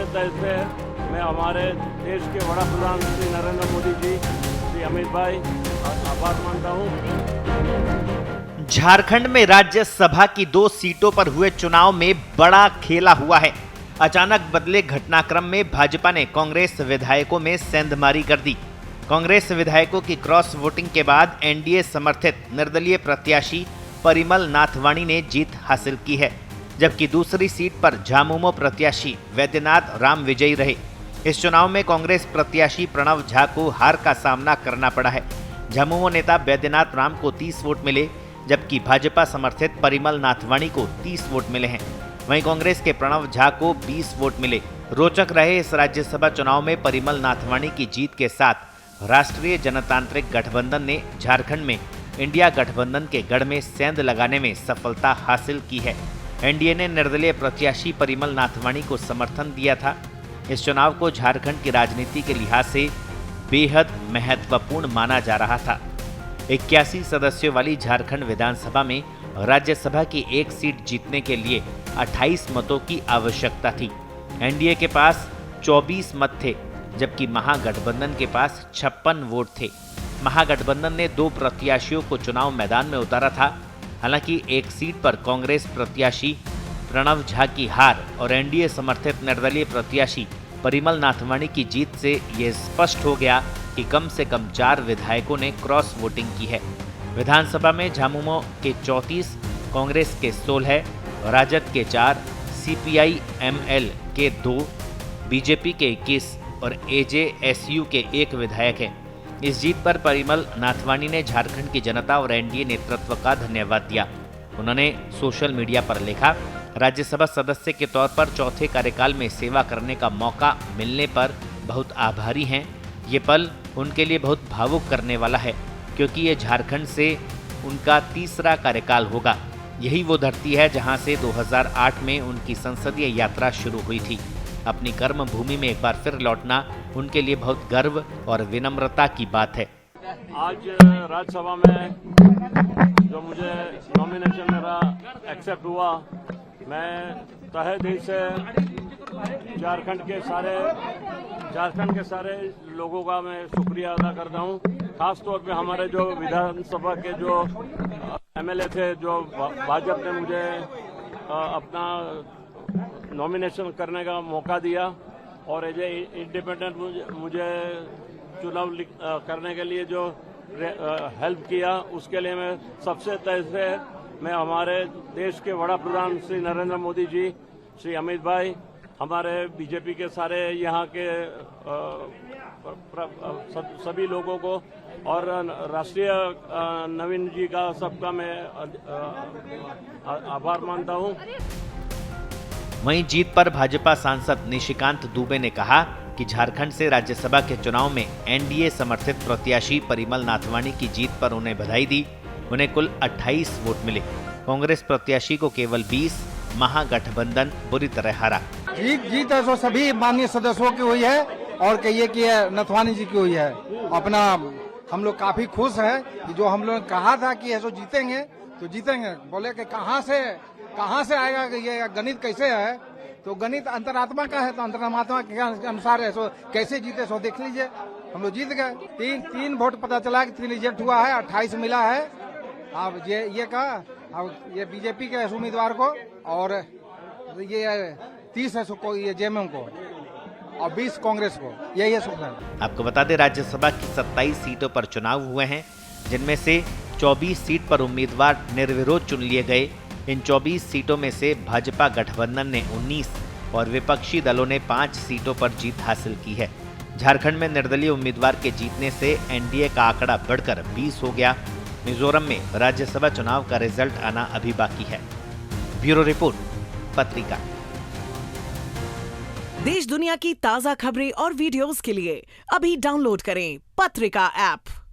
सबसे तय से मैं हमारे देश के वड़ा प्रधान श्री नरेंद्र मोदी जी, श्री अमित भाई आभार मानता हूँ। झारखंड में राज्यसभा की 2 सीटों पर हुए चुनाव में बड़ा खेला हुआ है। अचानक बदले घटनाक्रम में भाजपा ने कांग्रेस विधायकों में सेंधमारी कर दी। कांग्रेस विधायकों की क्रॉस वोटिंग के बाद एनडीए समर्थित निर्दलीय प्रत्याशी परिमल नाथवाणी ने जीत हासिल की है, जबकि दूसरी सीट पर झामुमो प्रत्याशी वैद्यनाथ राम विजयी रहे। इस चुनाव में कांग्रेस प्रत्याशी प्रणव झा को हार का सामना करना पड़ा है। झामुमो नेता वैद्यनाथ राम को 30 वोट मिले, जबकि भाजपा समर्थित परिमल नाथवाणी को 30 वोट मिले हैं। वहीं कांग्रेस के प्रणव झा को 20 वोट मिले। रोचक रहे इस राज्यसभा चुनाव में परिमल नाथवाणी की जीत के साथ राष्ट्रीय जनतांत्रिक गठबंधन ने झारखंड में इंडिया गठबंधन के गढ़ में सेंध लगाने में सफलता हासिल की है। एनडीए ने निर्दलीय प्रत्याशी परिमल नाथवाणी को समर्थन दिया था। इस चुनाव को झारखंड की राजनीति के लिहाज से बेहद महत्वपूर्ण माना जा रहा था। 81 सदस्यों वाली झारखंड विधानसभा में राज्यसभा की एक सीट जीतने के लिए 28 मतों की आवश्यकता थी। एनडीए के पास 24 मत थे, जबकि महागठबंधन के पास 56 वोट थे। महागठबंधन ने 2 प्रत्याशियों को चुनाव मैदान में उतारा था। हालांकि एक सीट पर कांग्रेस प्रत्याशी प्रणव झा की हार और एनडीए समर्थित निर्दलीय प्रत्याशी परिमल नाथवाणी की जीत से ये स्पष्ट हो गया कि कम से कम 4 विधायकों ने क्रॉस वोटिंग की है। विधानसभा में झामुमो के 34, कांग्रेस के 16, राजद के 4, सीपीआई-एमएल के 2, बीजेपी के 21 और एजेएसयू के 1 विधायक हैं। इस जीत पर परिमल नाथवाणी ने झारखंड की जनता और एनडीए नेतृत्व का धन्यवाद दिया। उन्होंने सोशल मीडिया पर लिखा, राज्यसभा सदस्य के तौर पर चौथे कार्यकाल में सेवा करने का मौका मिलने पर बहुत आभारी हैं। ये पल उनके लिए बहुत भावुक करने वाला है, क्योंकि ये झारखंड से उनका तीसरा कार्यकाल होगा। यही वो धरती है जहां से 2008 में उनकी संसदीय यात्रा शुरू हुई थी। अपनी कर्म भूमि में एक बार फिर लौटना उनके लिए बहुत गर्व और विनम्रता की बात है। आज राज्यसभा में जो मुझे नॉमिनेशन मेरा एक्सेप्ट हुआ, मैं तहे दिल से झारखंड के सारे लोगों का मैं शुक्रिया अदा करता हूं। खास तौर पे हमारे जो विधानसभा के जो एमएलए थे, जो भाजपा ने मुझे अपना नॉमिनेशन करने का मौका दिया और एज ए इंडिपेंडेंट मुझे चुनाव करने के लिए जो हेल्प किया, उसके लिए मैं सबसे तय से मैं हमारे देश के वड़ा प्रधान श्री नरेंद्र मोदी जी, श्री अमित भाई, हमारे बीजेपी के सारे यहाँ के सभी लोगों को और राष्ट्रीय नवीन जी का सबका मैं आभार मानता हूँ। वहीं जीत पर भाजपा सांसद निशिकांत दुबे ने कहा कि झारखंड से राज्यसभा के चुनाव में एनडीए समर्थित प्रत्याशी परिमल नाथवाणी की जीत पर उन्हें बधाई दी। उन्हें कुल 28 वोट मिले। कांग्रेस प्रत्याशी को केवल 20, महागठबंधन बुरी तरह हारा। जीत है सो सभी माननीय सदस्यों की हुई है और कहिए कि नथवानी जी की हुई है। अपना हम लोग काफी खुश हैं कि जो हम लोग ने कहा था कि ऐसो जीतेंगे तो जीतेंगे। बोले कि कहाँ से आएगा, ये गणित कैसे है, तो गणित अंतरात्मा का है, तो अंतरात्मा के अनुसार ऐसो कैसे जीते सो देख लीजिए। हम लोग जीत गए। तीन वोट पता चला कि 3 रिजेक्ट हुआ है, 28 मिला है। अब ये कहा, अब ये बीजेपी के उम्मीदवार को और ये 30 है को ये जेएमएम को और 20 कांग्रेस को, यही है सुख है। आपको बता दें, राज्यसभा की 27 सीटों पर चुनाव हुए हैं, जिनमें से 24 सीट पर उम्मीदवार निर्विरोध चुन लिए गए। इन 24 सीटों में से भाजपा गठबंधन ने 19 और विपक्षी दलों ने 5 सीटों पर जीत हासिल की है। झारखंड में निर्दलीय उम्मीदवार के जीतने से एनडीए का आंकड़ा बढ़कर 20 हो गया। मिजोरम में राज्यसभा चुनाव का रिजल्ट आना अभी बाकी है। ब्यूरो रिपोर्ट, पत्रिका। देश दुनिया की ताजा खबरें और वीडियोस के लिए अभी डाउनलोड करें पत्रिका ऐप।